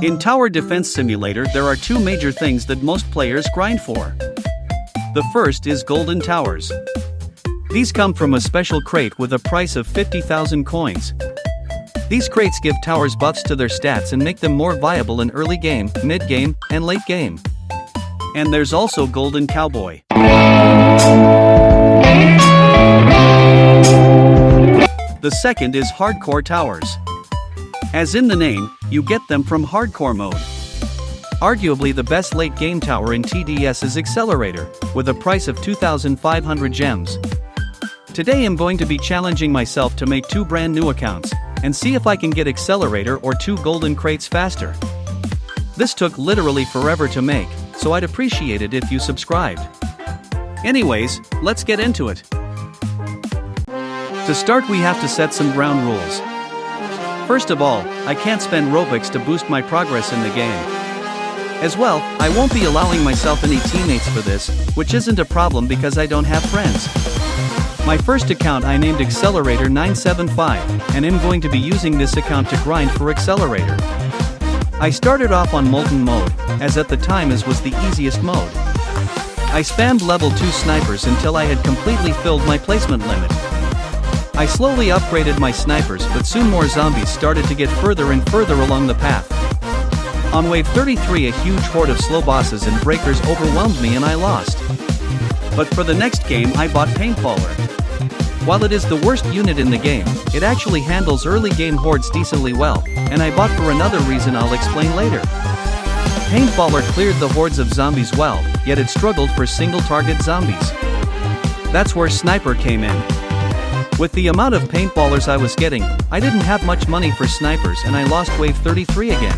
In Tower Defense Simulator, there are two major things that most players grind for. The first is golden towers. These come from a special crate with a price of 50,000 coins. These crates give towers buffs to their stats and make them more viable in early game, mid game, and late game. And there's also Golden Cowboy. The second is hardcore towers. As in the name, you get them from hardcore mode. Arguably the best late game tower in TDS is Accelerator, with a price of 2,500 gems. Today I'm going to be challenging myself to make 2 brand new accounts, and see if I can get Accelerator or 2 golden crates faster. This took literally forever to make, so I'd appreciate it if you subscribed. Anyways, let's get into it. To start, we have to set some ground rules. First of all, I can't spend Robux to boost my progress in the game. As well, I won't be allowing myself any teammates for this, which isn't a problem because I don't have friends. My first account I named Accelerator 975, and I'm going to be using this account to grind for Accelerator. I started off on Molten mode, as at the time as was the easiest mode. I spammed level 2 snipers until I had completely filled my placement limit. I slowly upgraded my snipers, but soon more zombies started to get further and further along the path. On wave 33 a huge horde of slow bosses and breakers overwhelmed me and I lost. But for the next game I bought Paintballer. While it is the worst unit in the game, it actually handles early game hordes decently well, and I bought for another reason I'll explain later. Paintballer cleared the hordes of zombies well, yet it struggled for single target zombies. That's where Sniper came in. With the amount of paintballers I was getting, I didn't have much money for snipers and I lost wave 33 again.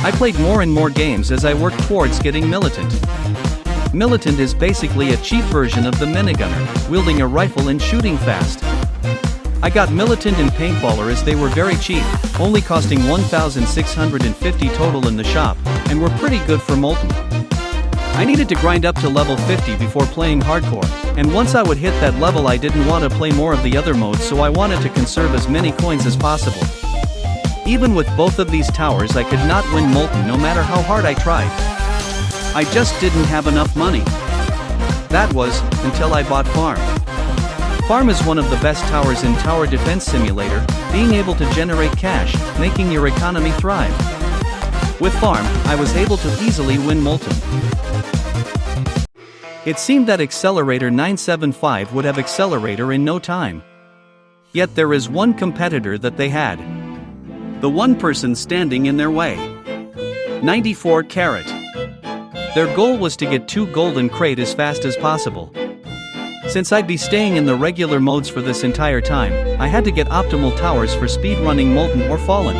I played more and more games as I worked towards getting Militant. Militant is basically a cheap version of the minigunner, wielding a rifle and shooting fast. I got Militant and Paintballer as they were very cheap, only costing 1,650 total in the shop, and were pretty good for Molten. I needed to grind up to level 50 before playing hardcore, and once I would hit that level I didn't want to play more of the other modes, so I wanted to conserve as many coins as possible. Even with both of these towers I could not win Molten no matter how hard I tried. I just didn't have enough money. That was, until I bought Farm. Farm is one of the best towers in Tower Defense Simulator, being able to generate cash, making your economy thrive. With Farm, I was able to easily win Molten. It seemed that Accelerator 975 would have Accelerator in no time. Yet there is one competitor that they had. The one person standing in their way. 94 Carat. Their goal was to get 2 golden crate as fast as possible. Since I'd be staying in the regular modes for this entire time, I had to get optimal towers for speedrunning Molten or Fallen.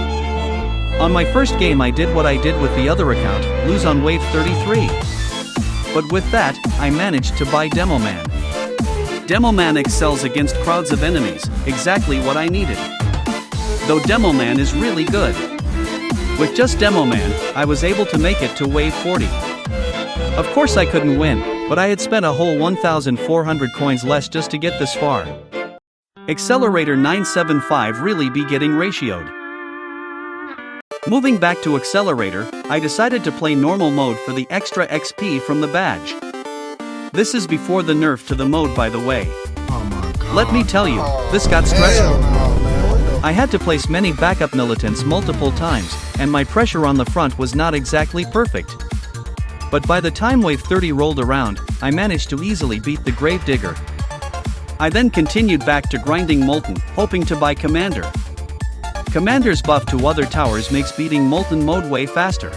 On my first game I did what I did with the other account, lose on wave 33. But with that, I managed to buy Demoman. Demoman excels against crowds of enemies, exactly what I needed. Though Demoman is really good. With just Demoman, I was able to make it to wave 40. Of course I couldn't win, but I had spent a whole 1,400 coins less just to get this far. Accelerator 975 really be getting ratioed. Moving back to Accelerator, I decided to play normal mode for the extra XP from the badge. This is before the nerf to the mode, by the way. Oh my God. Let me tell you, this got stressful. I had to place many backup militants multiple times, and my pressure on the front was not exactly perfect. But by the time wave 30 rolled around, I managed to easily beat the Gravedigger. I then continued back to grinding Molten, hoping to buy Commander. Commander's buff to other towers makes beating Molten mode way faster.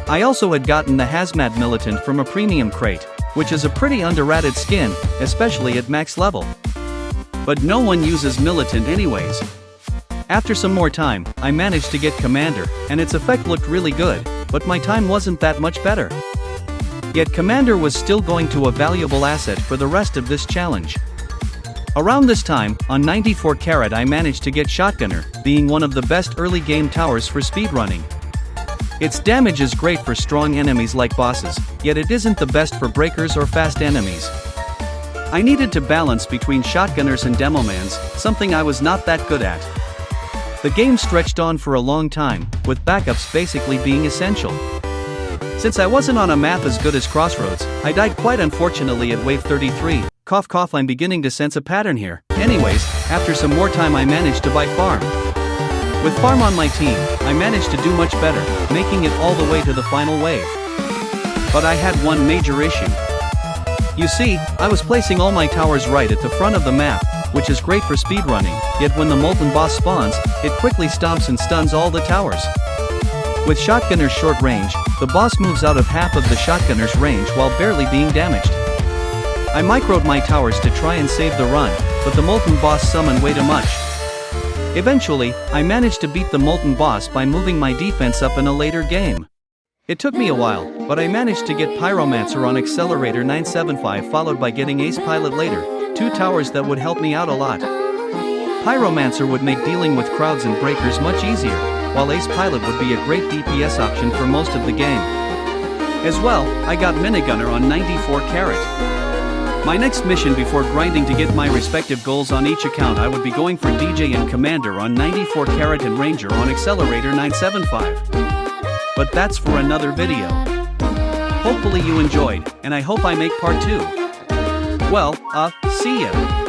I also had gotten the Hazmat Militant from a premium crate, which is a pretty underrated skin, especially at max level. But no one uses Militant anyways. After some more time, I managed to get Commander, and its effect looked really good, but my time wasn't that much better. Yet Commander was still going to a valuable asset for the rest of this challenge. Around this time, on 94 Carat I managed to get Shotgunner, being one of the best early game towers for speedrunning. Its damage is great for strong enemies like bosses, yet it isn't the best for breakers or fast enemies. I needed to balance between Shotgunners and Demomans, something I was not that good at. The game stretched on for a long time, with backups basically being essential. Since I wasn't on a map as good as Crossroads, I died quite unfortunately at wave 33. Cough cough, I'm beginning to sense a pattern here. Anyways, after some more time I managed to buy farm. With farm on my team, I managed to do much better, making it all the way to the final wave. But I had one major issue. You see, I was placing all my towers right at the front of the map, which is great for speedrunning, yet when the molten boss spawns, it quickly stomps and stuns all the towers. With shotgunner's short range, the boss moves out of half of the shotgunner's range while barely being damaged. I microed my towers to try and save the run, but the molten boss summoned way too much. Eventually, I managed to beat the molten boss by moving my defense up in a later game. It took me a while, but I managed to get Pyromancer on Accelerator 975 followed by getting Ace Pilot later, two towers that would help me out a lot. Pyromancer would make dealing with crowds and breakers much easier, while Ace Pilot would be a great DPS option for most of the game. As well, I got Minigunner on 94 carat. My next mission before grinding to get my respective goals on each account, I would be going for DJ and Commander on 94 carat and Ranger on Accelerator 975. But that's for another video. Hopefully you enjoyed, and I hope I make part 2. Well, see ya.